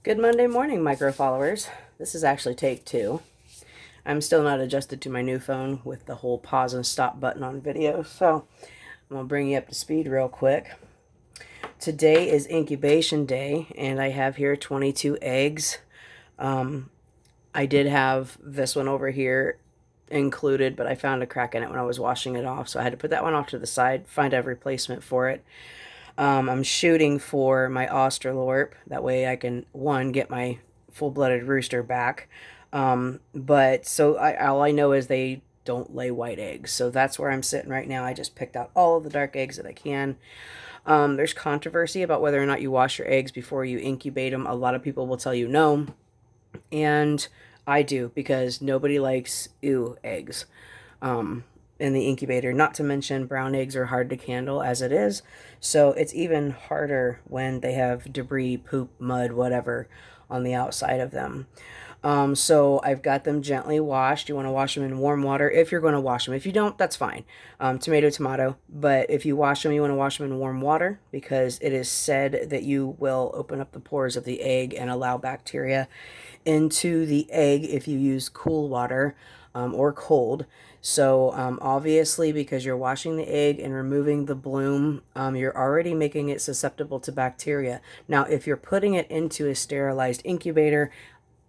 Good Monday morning, micro followers. This is actually take two. I'm still not adjusted to my new phone with the whole pause and stop button on video, so I'm going to bring you up to speed real quick. Today is incubation day, and I have here 22 eggs. I did have this one over here included, but I found a crack in it when I was washing it off, so I had to put that one off to the side, find a replacement for it. I'm shooting for my Australorp. That way I can, one, get my full-blooded rooster back. But all I know is they don't lay white eggs. So that's where I'm sitting right now. I just picked out all of the dark eggs that I can. There's controversy about whether or not you wash your eggs before you incubate them. A lot of people will tell you no. And I do, because nobody likes eggs. In the incubator. Not to mention brown eggs are hard to handle as it is, so it's even harder when they have debris, poop, mud, whatever on the outside of them. So I've got them gently washed. You want to wash them in warm water if you're going to wash them. If you don't, that's fine. Tomato. But if you wash them, you want to wash them in warm water, because it is said that you will open up the pores of the egg and allow bacteria into the egg if you use cool water or cold. So obviously, because you're washing the egg and removing the bloom, you're already making it susceptible to bacteria. Now, if you're putting it into a sterilized incubator,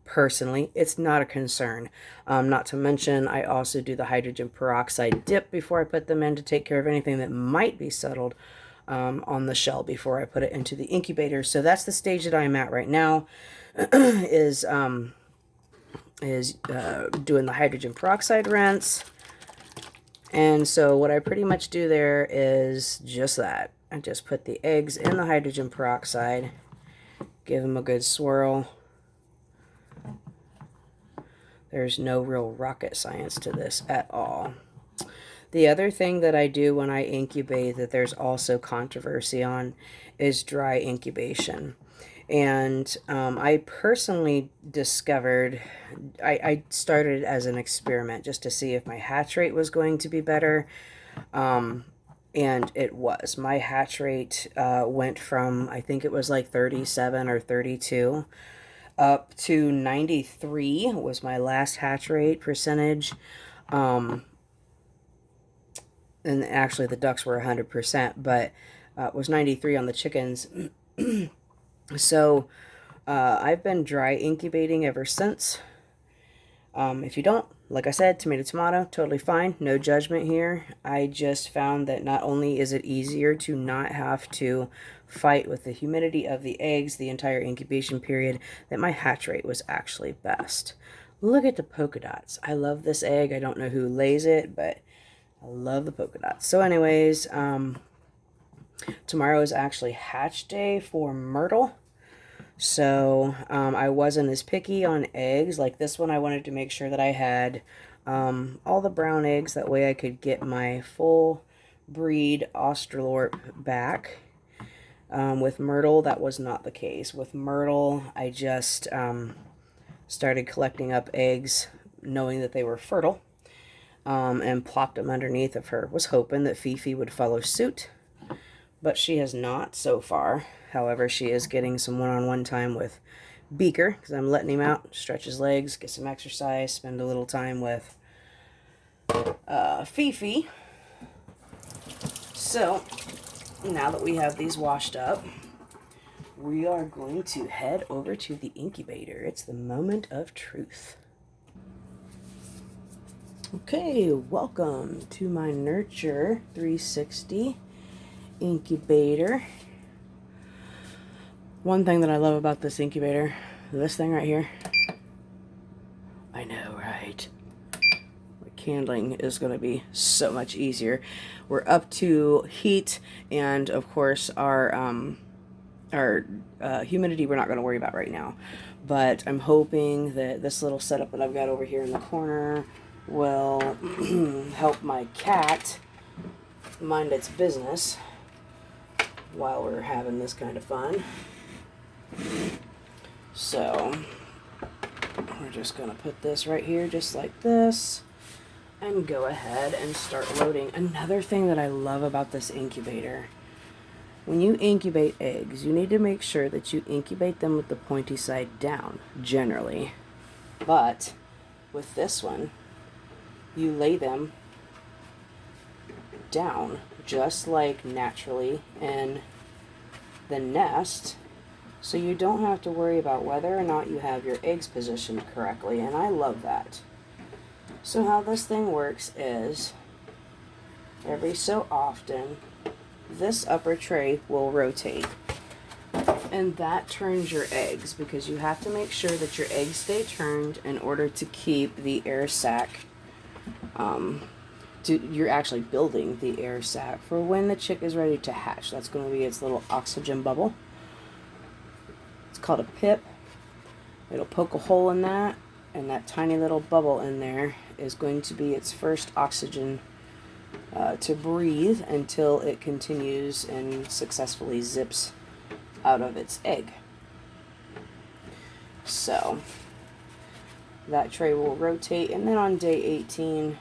personally, it's not a concern. Not to mention, I also do the hydrogen peroxide dip before I put them in to take care of anything that might be settled on the shell before I put it into the incubator. So that's the stage that I'm at right now, is doing the hydrogen peroxide rinse. And so what I pretty much do there is just that. I just put the eggs in the hydrogen peroxide, give them a good swirl. There's no real rocket science to this at all. The other thing that I do when I incubate that there's also controversy on is dry incubation. And I personally discovered, I started as an experiment just to see if my hatch rate was going to be better. And it was. My hatch rate went from, I think it was like 37 or 32 up to 93 was my last hatch rate percentage. And actually the ducks were 100%, but it was 93 on the chickens. So I've been dry incubating ever since. If you don't, like I said, tomato, totally fine. No judgment here. I just found that not only is it easier to not have to fight with the humidity of the eggs the entire incubation period, that my hatch rate was actually best. Look at the polka dots. I love this egg. I don't know who lays it, but I love the polka dots. So anyways, tomorrow is actually hatch day for Myrtle. So I wasn't as picky on eggs. Like this one, I wanted to make sure that I had all the brown eggs. That way I could get my full breed Australorp back. With Myrtle, that was not the case. With Myrtle, I just started collecting up eggs knowing that they were fertile, and plopped them underneath of her. Was hoping that Fifi would follow suit, but she has not so far. However, she is getting some one-on-one time with Beaker, because I'm letting him out, stretch his legs, get some exercise, spend a little time with Fifi. So, now that we have these washed up, we are going to head over to the incubator. It's the moment of truth. Okay, welcome to my Nurture 360 incubator. One thing that I love about this incubator, this thing right here, I know, right? The candling is going to be so much easier. We're up to heat, and of course our humidity we're not going to worry about right now. But I'm hoping that this little setup that I've got over here in the corner will help my cat mind its business while we're having this kind of fun. So we're just going to put this right here just like this and go ahead and start loading. Another thing that I love about this incubator When you incubate eggs, you need to make sure that you incubate them with the pointy side down, generally. But with this one, you lay them down just like naturally in the nest, so you don't have to worry about whether or not you have your eggs positioned correctly, and I love that. So how this thing works is every so often this upper tray will rotate, and that turns your eggs, because you have to make sure that your eggs stay turned in order to keep the air sac. You're actually building the air sac for when the chick is ready to hatch. That's going to be its little oxygen bubble. It's called a pip. It'll poke a hole in that, and that tiny little bubble in there is going to be its first oxygen to breathe until it continues and successfully zips out of its egg. So that tray will rotate, and then on day 18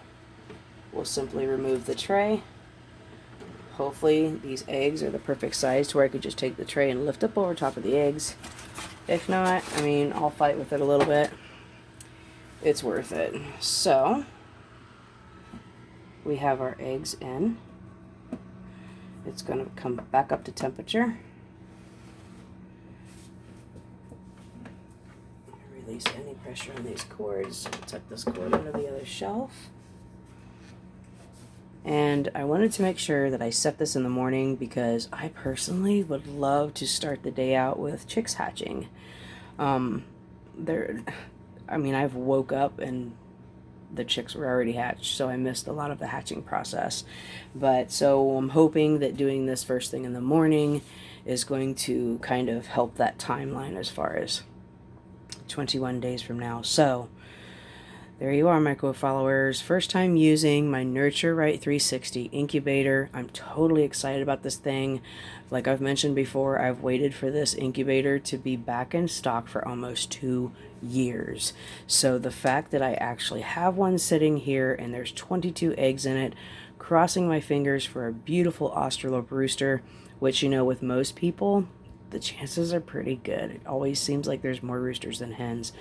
we'll simply remove the tray. Hopefully these eggs are the perfect size to where I could just take the tray and lift up over top of the eggs. If not, I mean, I'll fight with it a little bit. It's worth it. So we have our eggs in. It's going to come back up to temperature. Release any pressure on these cords. So I'll tuck this cord under the other shelf. And I wanted to make sure that I set this in the morning because I personally would love to start the day out with chicks hatching. I've woke up and the chicks were already hatched, so I missed a lot of the hatching process. But so I'm hoping that doing this first thing in the morning is going to kind of help that timeline as far as 21 days from now. So there you are, micro followers. First time using my Nurture Right 360 incubator. I'm totally excited about this thing. Like I've mentioned before, I've waited for this incubator to be back in stock for almost 2 years. So the fact that I actually have one sitting here and there's 22 eggs in it, crossing my fingers for a beautiful Australope rooster, which, you know, with most people, the chances are pretty good. It always seems like there's more roosters than hens.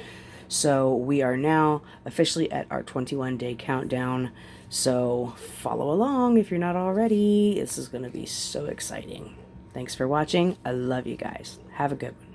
So we are now officially at our 21-day countdown. So follow along if you're not already. This is going to be so exciting. Thanks for watching. I love you guys. Have a good one.